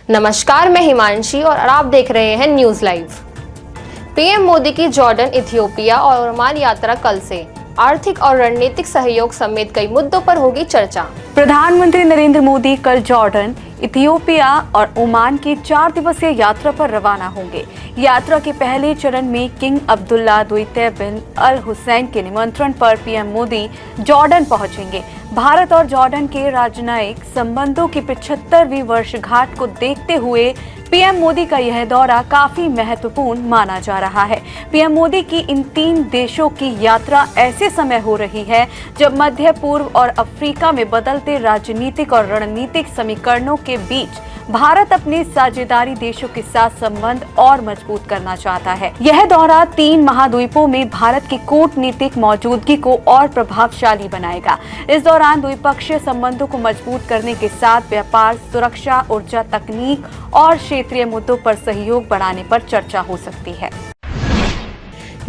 नमस्कार, मैं हिमांशी और आप देख रहे हैं न्यूज लाइव। पीएम मोदी की जॉर्डन, इथियोपिया और ओमान यात्रा कल से आर्थिक और रणनीतिक सहयोग समेत कई मुद्दों पर होगी चर्चा। प्रधानमंत्री नरेंद्र मोदी कल जॉर्डन, इथियोपिया और ओमान की 4 दिवसीय यात्रा पर रवाना होंगे। यात्रा के पहले चरण में किंग अब्दुल्ला द्वितीय बिन अल हुसैन के निमंत्रण पर पीएम मोदी जॉर्डन पहुंचेंगे। भारत और जॉर्डन के राजनयिक संबंधों की 75वीं वर्षगांठ को देखते हुए पीएम मोदी का यह दौरा काफी महत्वपूर्ण माना जा रहा है। पीएम मोदी की इन 3 देशों की यात्रा ऐसे समय हो रही है जब मध्य पूर्व और अफ्रीका में बदलते राजनीतिक और रणनीतिक समीकरणों के बीच भारत अपने साझेदारी देशों के साथ संबंध और मजबूत करना चाहता है। यह दौरा 3 महाद्वीपों में भारत की कूटनीतिक मौजूदगी को और प्रभावशाली बनाएगा। इस दौरान द्विपक्षीय संबंधों को मजबूत करने के साथ व्यापार, सुरक्षा, ऊर्जा, तकनीक और क्षेत्रीय मुद्दों पर सहयोग बढ़ाने पर चर्चा हो सकती है।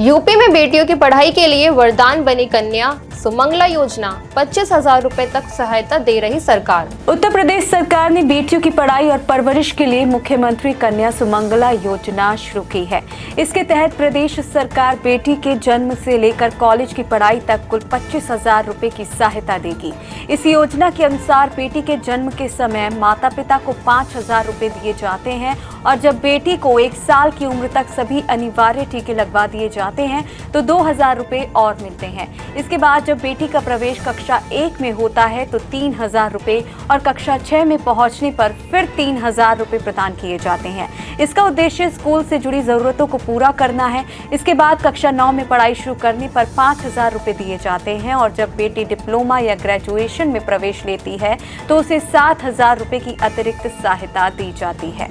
यूपी में बेटियों की पढ़ाई के लिए वरदान बनी कन्या सुमंगला योजना, 25,000 रुपए तक सहायता दे रही सरकार। उत्तर प्रदेश सरकार ने बेटियों की पढ़ाई और परवरिश के लिए मुख्यमंत्री कन्या सुमंगला योजना शुरू की है। इसके तहत प्रदेश सरकार बेटी के जन्म से लेकर कॉलेज की पढ़ाई तक कुल 25,000 रुपए की सहायता देगी। इस योजना के अनुसार बेटी के जन्म के समय माता पिता को 5,000 रुपए दिए जाते हैं और जब बेटी को 1 साल की उम्र तक सभी अनिवार्य टीके लगवा दिए जाते हैं तो 2,000 रुपए और मिलते हैं। इसके बाद जब बेटी का प्रवेश कक्षा 1 में होता है तो 3,000 रुपए और कक्षा 6 में पहुंचने पर फिर 3,000 रुपए प्रदान किए जाते हैं। इसका उद्देश्य स्कूल से जुड़ी जरूरतों को पूरा करना है। इसके बाद कक्षा 9 में पढ़ाई शुरू करने पर 5,000 रुपए दिए जाते हैं और जब बेटी डिप्लोमा या ग्रेजुएशन में प्रवेश लेती है तो उसे 7,000 रुपए की अतिरिक्त सहायता दी जाती है।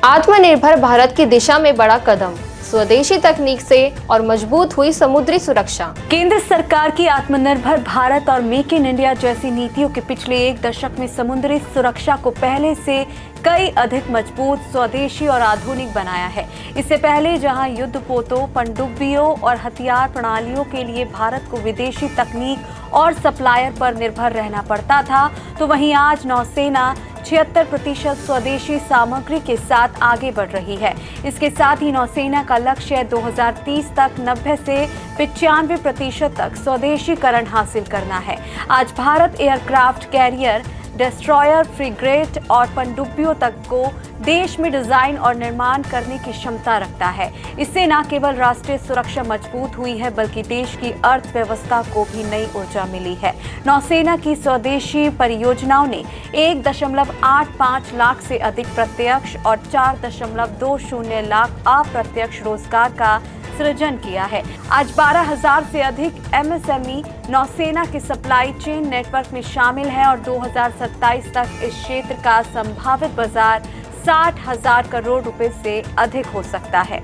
आत्मनिर्भर भारत की दिशा में बड़ा कदम, स्वदेशी तकनीक से और मजबूत हुई समुद्री सुरक्षा। केंद्र सरकार की आत्मनिर्भर भारत और मेक इन इंडिया जैसी नीतियों के पिछले 1 दशक में समुद्री सुरक्षा को पहले से कई अधिक मजबूत, स्वदेशी और आधुनिक बनाया है। इससे पहले जहां युद्धपोतों, पनडुब्बियों और हथियार प्रणालियों के लिए भारत को विदेशी तकनीक और सप्लायर पर निर्भर रहना पड़ता था, तो वहीं आज नौसेना 76% स्वदेशी सामग्री के साथ आगे बढ़ रही है। इसके साथ ही नौसेना का लक्ष्य 2030 तक 90 से 95% तक स्वदेशीकरण हासिल करना है। आज Bharat aircraft carrier, destroyer, frigate और पनडुब्बियों तक को देश में डिजाइन और निर्माण करने की क्षमता रखता है। इससे न केवल राष्ट्रीय सुरक्षा मजबूत हुई है बल्कि देश की अर्थव्यवस्था को भी नई ऊर्जा मिली है। नौसेना की स्वदेशी परियोजनाओं ने 1.85 लाख से अधिक प्रत्यक्ष और 4.20 लाख अप्रत्यक्ष रोजगार का सृजन किया है। आज 12,000 से अधिक एमएसएमई नौसेना के सप्लाई चेन नेटवर्क में शामिल है और 2027 तक इस क्षेत्र का संभावित बाजार 60,000 करोड़ रुपए से अधिक हो सकता है।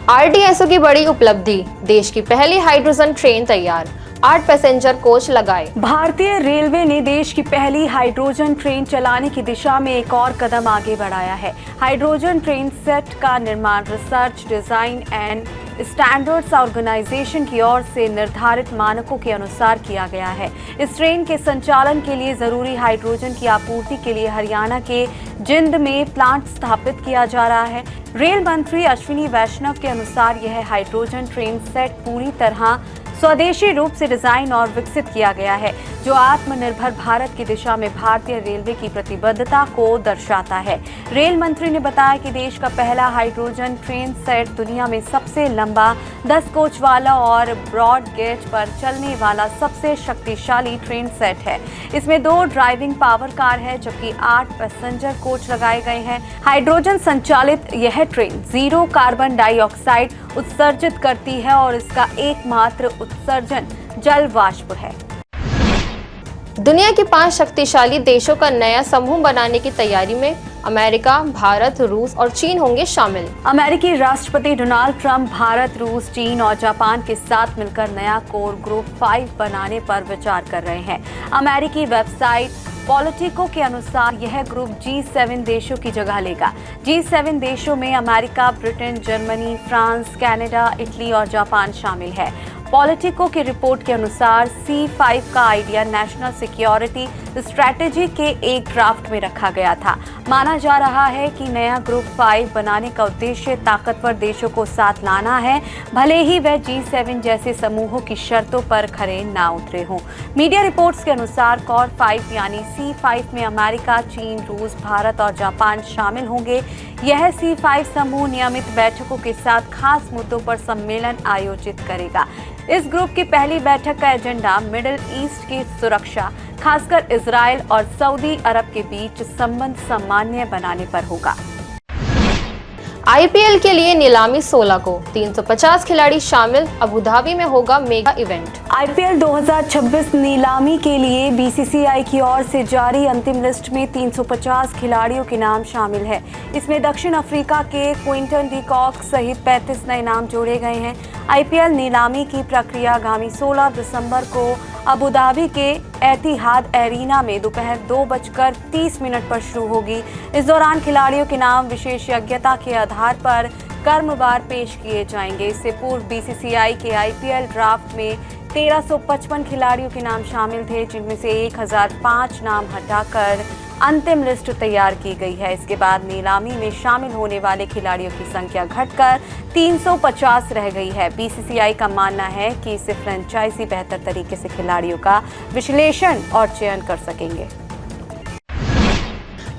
आरटीएसओ की बड़ी उपलब्धि, देश की पहली हाइड्रोजन ट्रेन तैयार, 8 पैसेंजर कोच लगाए। भारतीय रेलवे ने देश की पहली हाइड्रोजन ट्रेन चलाने की दिशा में एक और कदम आगे बढ़ाया है। हाइड्रोजन ट्रेन सेट का निर्माण research, design and standards organization की ओर से निर्धारित मानकों के अनुसार किया गया है। इस ट्रेन के संचालन के लिए जरूरी हाइड्रोजन की आपूर्ति के लिए हरियाणा के जिंद में प्लांट स्थापित किया जा रहा है। रेल मंत्री अश्विनी वैष्णव के अनुसार यह हाइड्रोजन ट्रेन सेट पूरी तरह स्वदेशी रूप से डिजाइन और विकसित किया गया है, जो आत्मनिर्भर भारत की दिशा में भारतीय रेलवे की प्रतिबद्धता को दर्शाता है। रेल मंत्री ने बताया कि देश का पहला हाइड्रोजन ट्रेन सेट दुनिया में सबसे लंबा 10 कोच वाला और ब्रॉड गेज पर चलने वाला सबसे शक्तिशाली ट्रेन सेट है। इसमें 2 ड्राइविंग पावर कार है जबकि 8 पैसेंजर कोच लगाए गए हैं। हाइड्रोजन संचालित यह ट्रेन 0 कार्बन डाइऑक्साइड उत्सर्जित करती है और इसका एकमात्र उत्सर्जन जल वाष्प है। दुनिया के 5 शक्तिशाली देशों का नया समूह बनाने की तैयारी में अमेरिका, भारत, रूस और चीन होंगे शामिल। अमेरिकी राष्ट्रपति डोनाल्ड ट्रंप भारत, रूस, चीन और जापान के साथ मिलकर नया कोर ग्रुप 5 बनाने पर विचार कर रहे हैं। अमेरिकी वेबसाइट पॉलिटिको के अनुसार यह ग्रुप G7 देशों की जगह लेगा। G7 देशों में America, Britain, Germany, France, Canada, Italy और जापान शामिल है। पॉलिटिको की रिपोर्ट के अनुसार C5 का आइडिया नेशनल सिक्योरिटी स्ट्रैटेजी के एक ड्राफ्ट में रखा गया था। माना जा रहा है कि नया ग्रुप 5 बनाने का उद्देश्य ताकतवर देशों को साथ लाना है, भले ही वह G7 जैसे समूहों की शर्तों पर खरे ना उतरे हों। मीडिया रिपोर्ट्स के अनुसार कोर 5 यानी C5 में अमेरिका, चीन, रूस, भारत और जापान शामिल होंगे। यह C5 समूह नियमित बैठकों के साथ खास मुद्दों पर सम्मेलन आयोजित करेगा। इस ग्रुप की पहली बैठक का एजेंडा मिडिल ईस्ट की सुरक्षा, खासकर इजराइल और सऊदी अरब के बीच संबंध सामान्य बनाने पर होगा। आईपीएल के लिए नीलामी 16 को 350 खिलाड़ी शामिल, अबू धाबी में होगा मेगा इवेंट। आईपीएल 2026 नीलामी के लिए बीसीसीआई की ओर से जारी अंतिम लिस्ट में 350 खिलाड़ियों के नाम शामिल है। इसमें दक्षिण अफ्रीका के क्विंटन डी कॉक सहित 35 नए नाम जोड़े गए हैं। आईपीएल नीलामी की प्रक्रिया आगामी 16 दिसंबर को अबू धाबी के एतिहाद एरिना में दोपहर 2:30 पर शुरू होगी। इस दौरान खिलाड़ियों के नाम विशेषज्ञता के आधार पर क्रमवार पेश किए जाएंगे। इससे पूर्व बीसीसीआई के आईपीएल ड्राफ्ट में 1355 खिलाड़ियों के नाम शामिल थे, जिनमें से 1005 नाम हटाकर अंतिम लिस्ट तैयार की गई है। इसके बाद नीलामी में शामिल होने वाले खिलाड़ियों की संख्या घटकर 350 रह गई है। बीसीसीआई का मानना है कि इससे फ्रेंचाइजी बेहतर तरीके से खिलाड़ियों का विश्लेषण और चयन कर सकेंगे।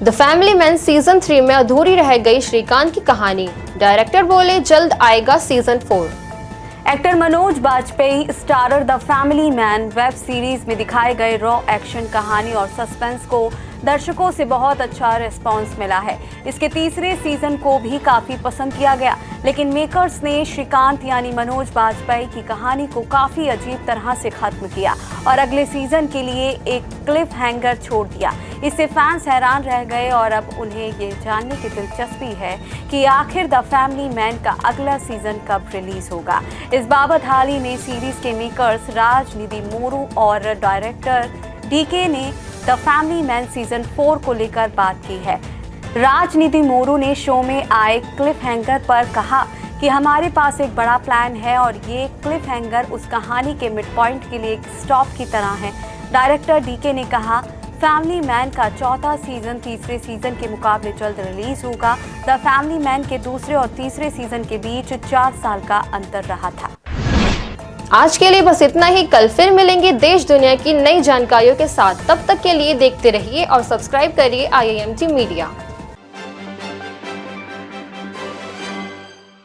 द फैमिली मैन सीजन 3 में अधूरी रह गई श्रीकांत की कहानी, डायरेक्टर बोले जल्द आएगा season 4। Actor Manoj Bajpayee starrer the family man web series में दिखाए गए रॉ एक्शन कहानी और सस्पेंस को दर्शकों से बहुत अच्छा रिस्पांस मिला है। इसके तीसरे सीजन को भी काफी पसंद किया गया, लेकिन मेकर्स ने श्रीकांत यानी मनोज बाजपेयी की कहानी को काफी अजीब तरह से खत्म किया और अगले सीजन के लिए एक क्लिफ हैंगर छोड़ दिया। इससे फैंस हैरान रह गए और अब उन्हें ये जानने की दिलचस्पी है कि आखिर द फैमिली मैन का अगला सीजन कब रिलीज होगा। इस बाबत हाल ही में सीरीज के मेकर्स राजनिधि मोरू और डायरेक्टर डीके ने द फैमिली मैन सीजन 4 को लेकर बात की है। राजनिधि मोरू ने शो में आए क्लिफ हैंगर पर कहा कि हमारे पास एक बड़ा प्लान है और ये क्लिफ हैंगर उस कहानी के मिड पॉइंट के लिए एक स्टॉप की तरह है। डायरेक्टर डीके ने कहा, फैमिली मैन का चौथा सीजन तीसरे सीजन के मुकाबले जल्द रिलीज होगा। द फैमिली मैन के दूसरे और तीसरे सीजन के बीच 4 साल का अंतर रहा था। आज के लिए बस इतना ही। कल फिर मिलेंगे देश दुनिया की नई जानकारियों के साथ। तब तक के लिए देखते रहिए और सब्सक्राइब करिए IIMT मीडिया।